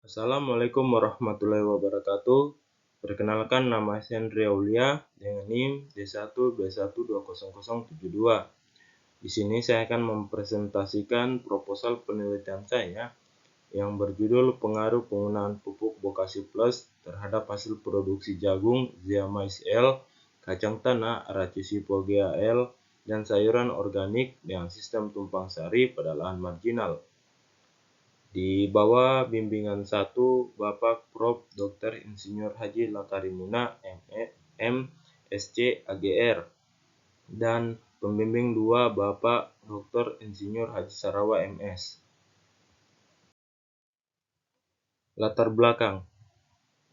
Assalamualaikum warahmatullahi wabarakatuh. Perkenalkan, nama saya Hendri Aulia dengan NIM D1B1200072. Di sini saya akan mempresentasikan proposal penelitian saya yang berjudul pengaruh penggunaan pupuk Bokashi Plus terhadap hasil produksi jagung, Zeamyce L, kacang tanah, Arachisypogea L, dan sayuran organik dengan sistem tumpang sari pada lahan marginal. Di bawah bimbingan 1 Bapak Prof. Dr. Insinyur Haji Lakarimuna, M. Sc. Agr. dan pembimbing 2 Bapak Dr. Insinyur Haji Sarawa, MS. Latar belakang.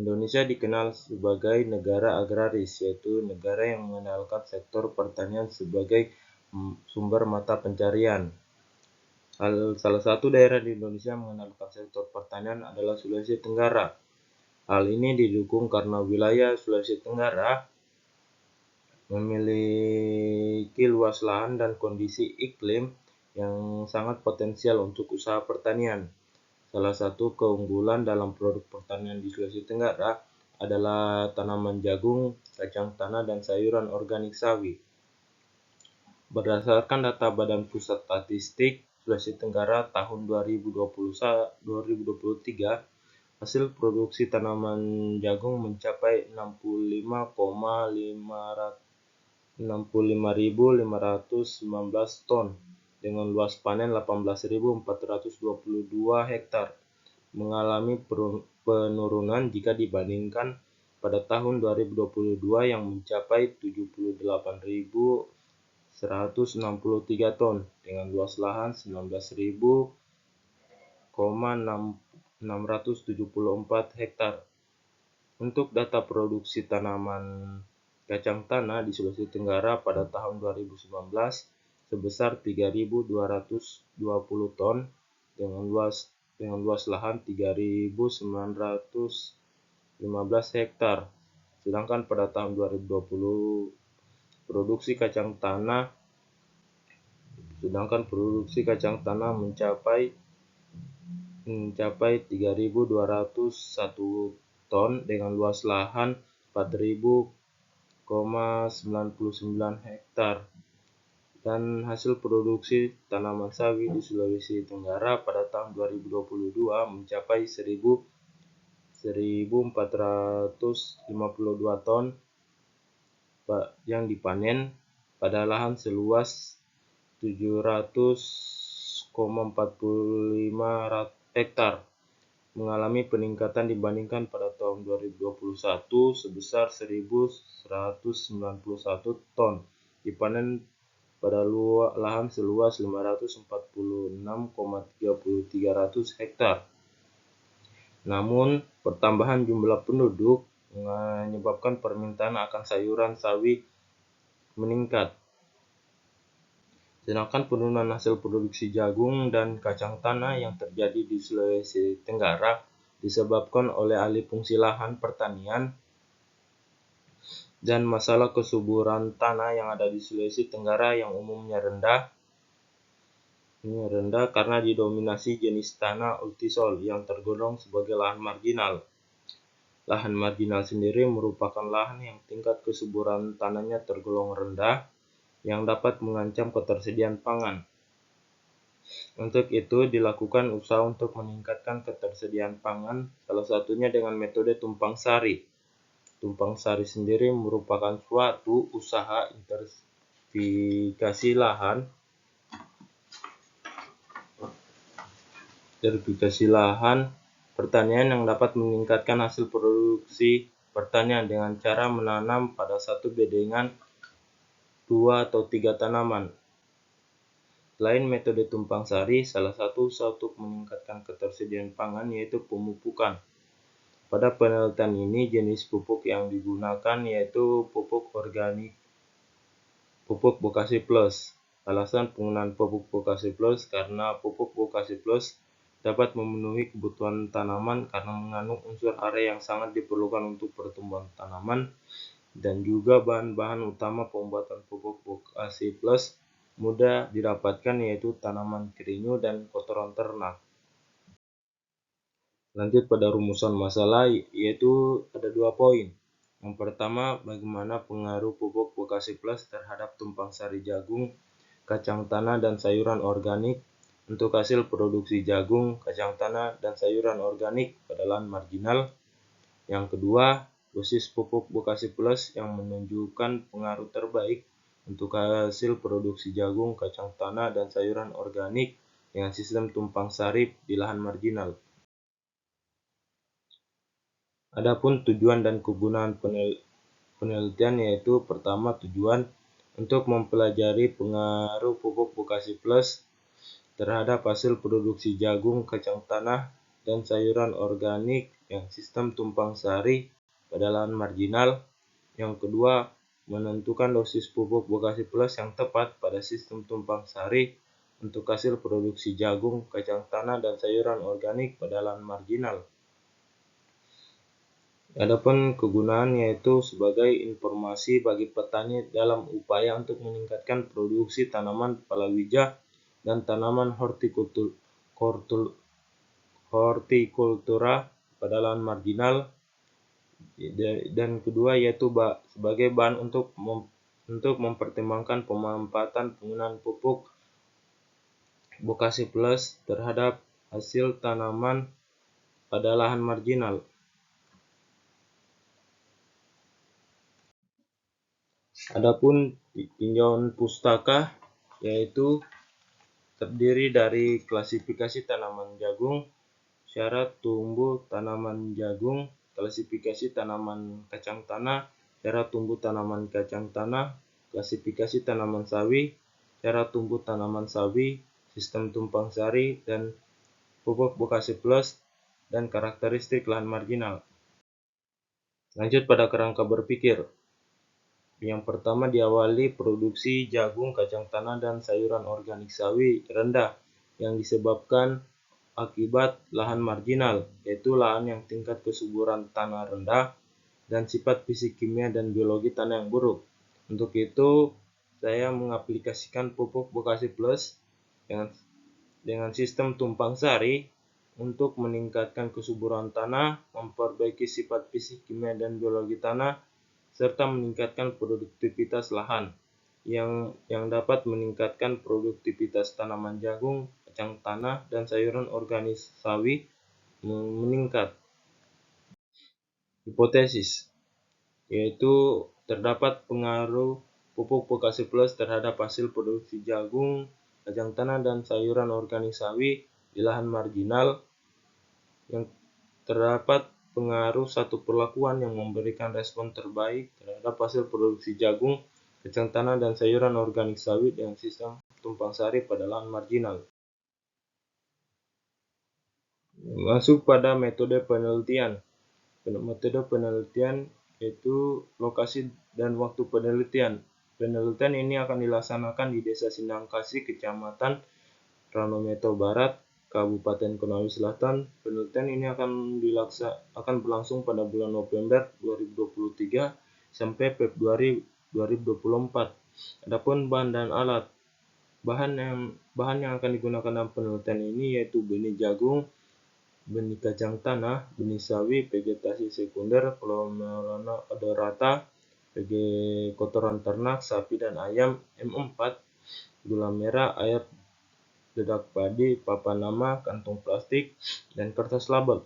Indonesia dikenal sebagai negara agraris, yaitu negara yang mengandalkan sektor pertanian sebagai sumber mata pencarian. Salah satu daerah di Indonesia mengandalkan sektor pertanian adalah Sulawesi Tenggara. Hal ini didukung karena wilayah Sulawesi Tenggara memiliki luas lahan dan kondisi iklim yang sangat potensial untuk usaha pertanian. Salah satu keunggulan dalam produk pertanian di Sulawesi Tenggara adalah tanaman jagung, kacang tanah, dan sayuran organik sawi. Berdasarkan data Badan Pusat Statistik Sulawesi Tenggara tahun 2023, hasil produksi tanaman jagung mencapai 65.519 ton dengan luas panen 18.422 hektar, mengalami penurunan jika dibandingkan pada tahun 2022 yang mencapai 78.163 ton dengan luas lahan 19.674 hektar. Untuk data produksi tanaman kacang tanah di Sulawesi Tenggara pada tahun 2019 sebesar 3.220 ton dengan luas lahan 3.915 hektar. Sedangkan pada tahun 2020 produksi kacang tanah mencapai 3.201 ton dengan luas lahan 4.099 hektar. Dan hasil produksi tanaman sawi di Sulawesi Tenggara pada tahun 2022 mencapai 1.452 ton yang dipanen pada lahan seluas 700,45 hektar, mengalami peningkatan dibandingkan pada tahun 2021 sebesar 1.191 ton, dipanen pada lahan seluas 546,300 hektar. Namun, pertambahan jumlah penduduk menyebabkan permintaan akan sayuran sawi meningkat. Sedangkan penurunan hasil produksi jagung dan kacang tanah yang terjadi di Sulawesi Tenggara disebabkan oleh alih fungsi lahan pertanian dan masalah kesuburan tanah yang ada di Sulawesi Tenggara yang umumnya rendah karena didominasi jenis tanah ultisol yang tergolong sebagai lahan marginal. Lahan marginal sendiri merupakan lahan yang tingkat kesuburan tanahnya tergolong rendah yang dapat mengancam ketersediaan pangan. Untuk itu dilakukan usaha untuk meningkatkan ketersediaan pangan, salah satunya dengan metode tumpang sari. Tumpang sari sendiri merupakan suatu usaha interfikasi lahan pertanian yang dapat meningkatkan hasil produksi pertanian dengan cara menanam pada satu bedengan 2 atau 3 tanaman. Selain metode tumpang sari, salah satu usaha untuk meningkatkan ketersediaan pangan yaitu pemupukan. Pada penelitian ini, jenis pupuk yang digunakan yaitu pupuk organik, pupuk Bokashi Plus. Alasan penggunaan pupuk Bokashi Plus karena pupuk Bokashi Plus dapat memenuhi kebutuhan tanaman karena mengandung unsur hara yang sangat diperlukan untuk pertumbuhan tanaman, dan juga bahan-bahan utama pembuatan pupuk Bokashi Plus mudah didapatkan yaitu tanaman kerinyu dan kotoran ternak. Lanjut pada rumusan masalah, yaitu ada 2 poin. Yang pertama, bagaimana pengaruh pupuk Pokasi Plus terhadap tumpang sari jagung, kacang tanah, dan sayuran organik untuk hasil produksi jagung, kacang tanah, dan sayuran organik pada lahan marginal. Yang kedua, dosis pupuk Pokasi Plus yang menunjukkan pengaruh terbaik untuk hasil produksi jagung, kacang tanah, dan sayuran organik dengan sistem tumpang sari di lahan marginal. Adapun tujuan dan kegunaan penelitian, yaitu pertama, tujuan untuk mempelajari pengaruh pupuk Pokasi Plus terhadap hasil produksi jagung, kacang tanah, dan sayuran organik yang sistem tumpang sari pada lahan marginal. Yang kedua, menentukan dosis pupuk Pokasi Plus yang tepat pada sistem tumpang sari untuk hasil produksi jagung, kacang tanah, dan sayuran organik pada lahan marginal. Adapun kegunaan, yaitu sebagai informasi bagi petani dalam upaya untuk meningkatkan produksi tanaman palawija dan tanaman hortikultura pada lahan marginal. Dan kedua, yaitu sebagai bahan untuk mempertimbangkan pemanfaatan penggunaan pupuk Pokasi Plus terhadap hasil tanaman pada lahan marginal. Adapun tinjauan pustaka, yaitu terdiri dari klasifikasi tanaman jagung, syarat tumbuh tanaman jagung, klasifikasi tanaman kacang tanah, syarat tumbuh tanaman kacang tanah, klasifikasi tanaman sawi, syarat tumbuh tanaman sawi, sistem tumpang sari, dan pupuk Pokasi Plus, dan karakteristik lahan marginal. Lanjut pada kerangka berpikir. Yang pertama, diawali produksi jagung, kacang tanah, dan sayuran organik sawi rendah yang disebabkan akibat lahan marginal, yaitu lahan yang tingkat kesuburan tanah rendah dan sifat fisik kimia dan biologi tanah yang buruk. Untuk itu, saya mengaplikasikan pupuk Pokasi Plus dengan sistem tumpang sari untuk meningkatkan kesuburan tanah, memperbaiki sifat fisik kimia dan biologi tanah, serta meningkatkan produktivitas lahan yang dapat meningkatkan produktivitas tanaman jagung, kacang tanah, dan sayuran organik sawi meningkat. Hipotesis, yaitu terdapat pengaruh pupuk Pokasi Plus terhadap hasil produksi jagung, kacang tanah, dan sayuran organik sawi di lahan marginal. Yang terdapat pengaruh satu perlakuan yang memberikan respon terbaik terhadap hasil produksi jagung, kacang tanah, dan sayuran organik sawi dengan sistem tumpang sari pada lahan marginal. Masuk pada metode penelitian. Metode penelitian yaitu lokasi dan waktu penelitian. Penelitian ini akan dilaksanakan di Desa Sindangkasih, Kecamatan Ranometo Barat, Kabupaten Konawe Selatan. Penelitian ini akan berlangsung pada bulan November 2023 sampai Februari 2024. Adapun bahan dan alat. Bahan yang akan digunakan dalam penelitian ini yaitu benih jagung, benih kacang tanah, benih sawi, vegetasi sekunder, glomerula odorata, kotoran ternak, sapi dan ayam, M4, gula merah, air dedak padi, papan nama, kantong plastik, dan kertas label.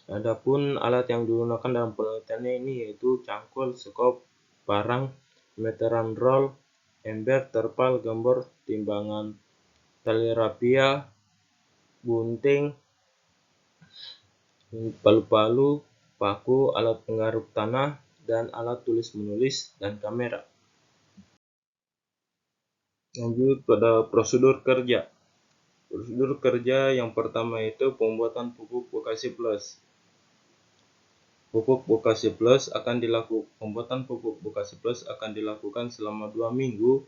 Adapun alat yang digunakan dalam penelitian ini yaitu cangkul, sekop, parang, meteran roll, ember, terpal, gembor, timbangan tali rapia, gunting, palu-palu, paku, alat penggaruk tanah, dan alat tulis menulis, dan kamera. Lanjut pada prosedur kerja. Prosedur kerja yang pertama itu pembuatan pupuk Pokasi Plus. Pembuatan pupuk Pokasi Plus akan dilakukan selama 2 minggu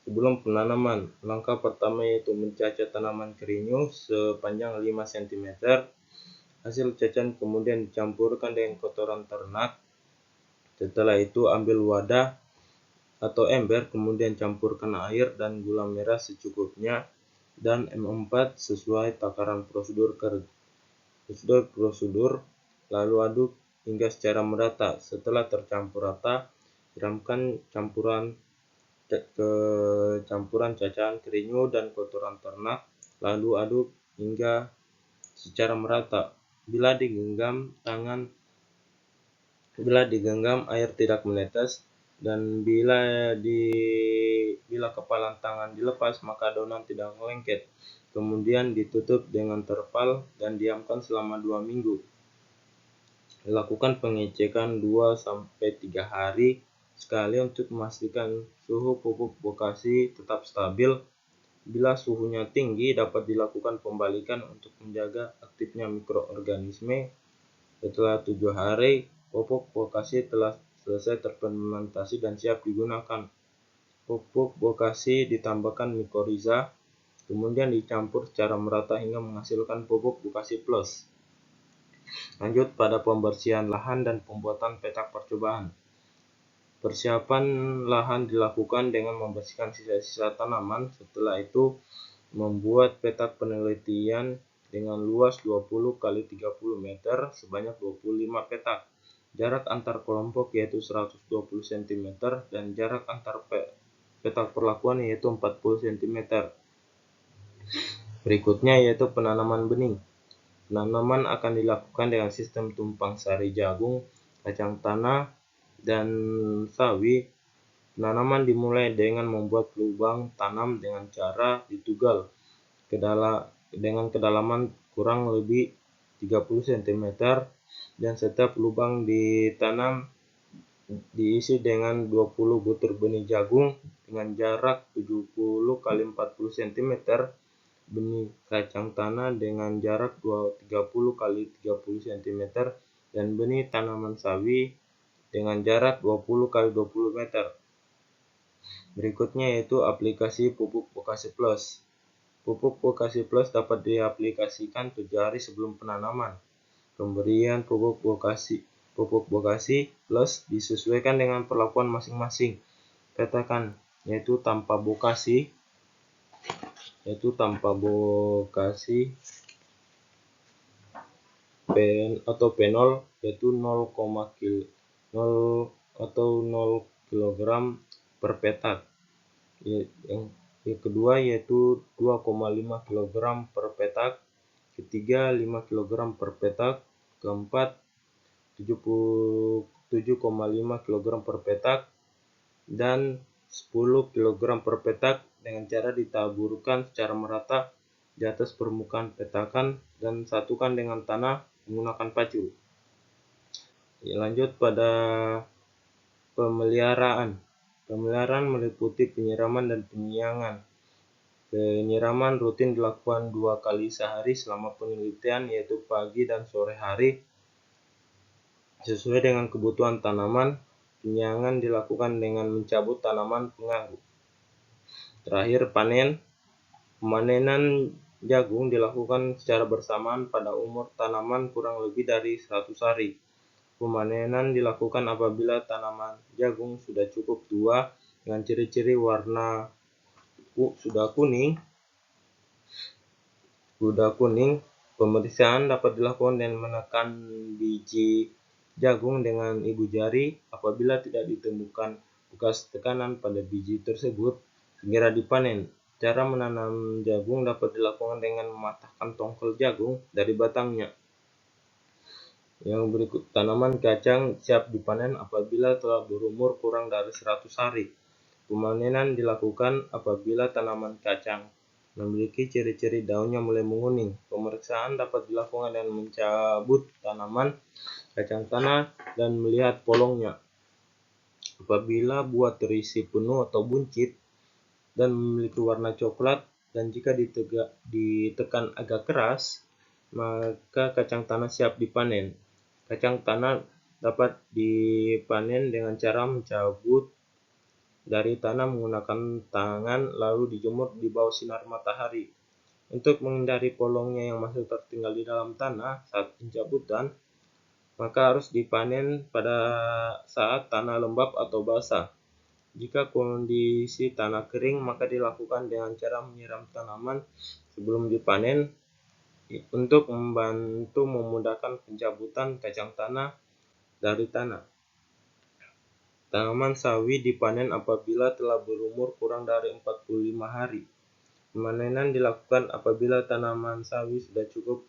sebelum penanaman. Langkah pertama yaitu mencacah tanaman kerinyu sepanjang 5 cm. Hasil cacahan kemudian dicampurkan dengan kotoran ternak. Setelah itu ambil wadah atau ember, kemudian campurkan air dan gula merah secukupnya dan M4 sesuai takaran prosedur kerja. Prosedur, lalu aduk hingga secara merata. Setelah tercampur rata, siramkan campuran cacahan kerinyu dan kotoran ternak, lalu aduk hingga secara merata. Bila digenggam air tidak menetes, dan bila kepalan tangan dilepas maka adonan tidak lengket. Kemudian ditutup dengan terpal dan diamkan selama 2 minggu. Lakukan pengecekan 2-3 hari sekali untuk memastikan suhu pupuk bokasi tetap stabil. Bila suhunya tinggi, dapat dilakukan pembalikan untuk menjaga aktifnya mikroorganisme. Setelah 7 hari, pupuk bokasi telah selesai terfermentasi dan siap digunakan. Pupuk bokasi ditambahkan mikoriza, kemudian dicampur secara merata hingga menghasilkan pupuk bokasi plus. Lanjut pada pembersihan lahan dan pembuatan petak percobaan. Persiapan lahan dilakukan dengan membersihkan sisa-sisa tanaman. Setelah itu, membuat petak penelitian dengan luas 20 x 30 meter sebanyak 25 petak. Jarak antar kelompok yaitu 120 cm dan jarak antar petak perlakuan yaitu 40 cm. Berikutnya yaitu penanaman benih. Penanaman akan dilakukan dengan sistem tumpang sari jagung, kacang tanah, dan sawi. Penanaman dimulai dengan membuat lubang tanam dengan cara ditugal dengan kedalaman kurang lebih 30 cm, dan setiap lubang ditanam diisi dengan 20 butir benih jagung dengan jarak 70 x 40 cm, benih kacang tanah dengan jarak 30 x 30 cm, dan benih tanaman sawi dengan jarak 20 x 20 meter. Berikutnya yaitu aplikasi pupuk bokasi plus. Pupuk bokasi plus dapat diaplikasikan 7 hari sebelum penanaman. Pemberian pupuk bokasi plus disesuaikan dengan perlakuan masing-masing petakan, yaitu tanpa bokasi atau penol yaitu 0 kg per petak. Yang kedua yaitu 2,5 kg per petak, ketiga 5 kg per petak, keempat 7,5 kg per petak, dan 10 kg per petak dengan cara ditaburkan secara merata di atas permukaan petakan dan satukan dengan tanah menggunakan pacu. Lanjut pada pemeliharaan. Pemeliharaan meliputi penyiraman dan penyiangan. Penyiraman rutin dilakukan 2 kali sehari selama penelitian, yaitu pagi dan sore hari, sesuai dengan kebutuhan tanaman. Penyiangan dilakukan dengan mencabut tanaman pengganggu. Terakhir, panen. Pemanenan jagung dilakukan secara bersamaan pada umur tanaman kurang lebih dari 100 hari. Pemanenan dilakukan apabila tanaman jagung sudah cukup tua dengan ciri-ciri warna sudah kuning. Pemeriksaan dapat dilakukan dengan menekan biji jagung dengan ibu jari. Apabila tidak ditemukan bekas tekanan pada biji tersebut, segera dipanen. Cara menanam jagung dapat dilakukan dengan mematahkan tongkol jagung dari batangnya. Yang berikut, tanaman kacang siap dipanen apabila telah berumur kurang dari 100 hari. Pemanenan dilakukan apabila tanaman kacang memiliki ciri-ciri daunnya mulai menguning. Pemeriksaan dapat dilakukan dengan mencabut tanaman kacang tanah dan melihat polongnya. Apabila buah terisi penuh atau buncit dan memiliki warna coklat, dan jika ditekan agak keras, maka kacang tanah siap dipanen. Kacang tanah dapat dipanen dengan cara mencabut dari tanah menggunakan tangan lalu dijemur di bawah sinar matahari. Untuk menghindari polongnya yang masih tertinggal di dalam tanah saat pencabutan, maka harus dipanen pada saat tanah lembab atau basah. Jika kondisi tanah kering, maka dilakukan dengan cara menyiram tanaman sebelum dipanen. untuk membantu memudahkan pencabutan kacang tanah dari tanah. Tanaman sawi dipanen apabila telah berumur kurang dari 45 hari. Pemanenan dilakukan apabila tanaman sawi sudah cukup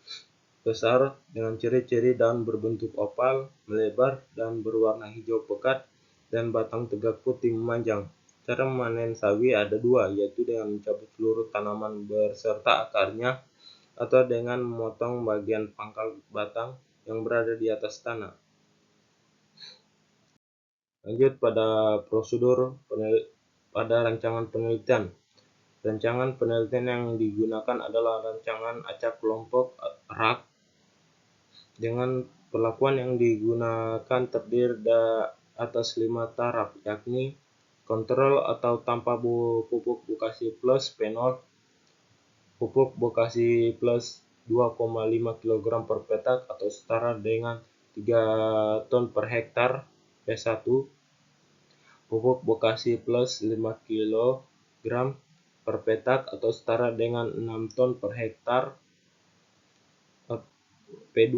besar dengan ciri-ciri daun berbentuk oval, melebar, dan berwarna hijau pekat, dan batang tegak putih memanjang. Cara memanen sawi ada dua, yaitu dengan mencabut seluruh tanaman beserta akarnya, atau dengan memotong bagian pangkal batang yang berada di atas tanah. Lanjut pada prosedur pada rancangan penelitian. Rancangan penelitian yang digunakan adalah rancangan acak kelompok RAK. Dengan perlakuan yang digunakan terdiri atas 5 taraf, yakni kontrol atau tanpa pupuk bokasi plus fenol, pupuk bokasi plus 2,5 kg per petak atau setara dengan 3 ton per hektar P1, pupuk bokasi plus 5 kg per petak atau setara dengan 6 ton per hektar P2,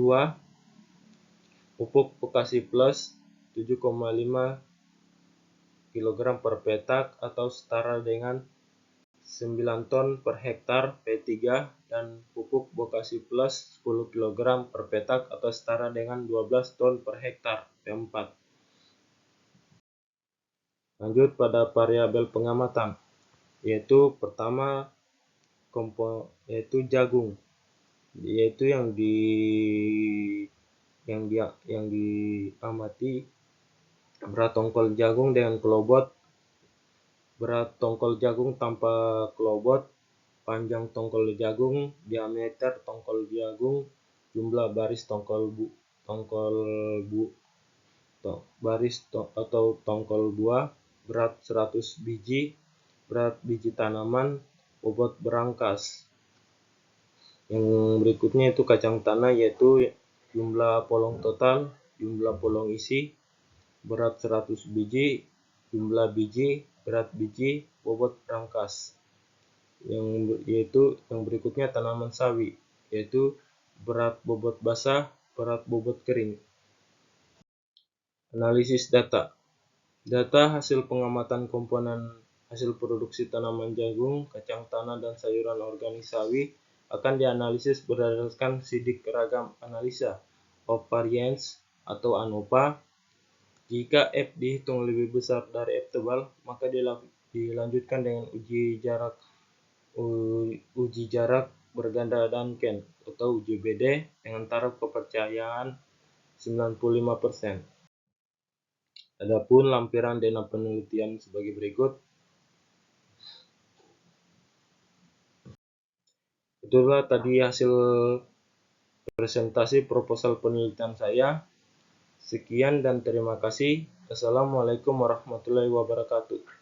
pupuk bokasi plus 7,5 kg per petak atau setara dengan 9 ton per hektar P3, dan pupuk bokasi plus 10 kg per petak atau setara dengan 12 ton per hektar P4. Lanjut pada variabel pengamatan, yaitu pertama yaitu jagung, yaitu yang diamati berat tongkol jagung dengan kelobot, berat tongkol jagung tanpa kelobot, panjang tongkol jagung, diameter tongkol jagung, jumlah baris baris atau tongkol buah, berat 100 biji, berat biji tanaman, bobot berangkas. Yang berikutnya itu kacang tanah, yaitu jumlah polong total, jumlah polong isi, berat 100 biji, jumlah biji, berat biji, bobot berangkas. Yang berikutnya tanaman sawi, yaitu berat bobot basah, berat bobot kering. Analisis data. Data hasil pengamatan komponen hasil produksi tanaman jagung, kacang tanah, dan sayuran organik sawi akan dianalisis berdasarkan sidik ragam analisa of variance atau ANOVA. Jika F dihitung lebih besar dari F tebal, maka dilanjutkan dengan uji jarak berganda Duncan atau UJBD dengan taraf kepercayaan 95%. Adapun lampiran dana penelitian sebagai berikut. Itulah tadi hasil presentasi proposal penelitian saya. Sekian dan terima kasih. Assalamualaikum warahmatullahi wabarakatuh.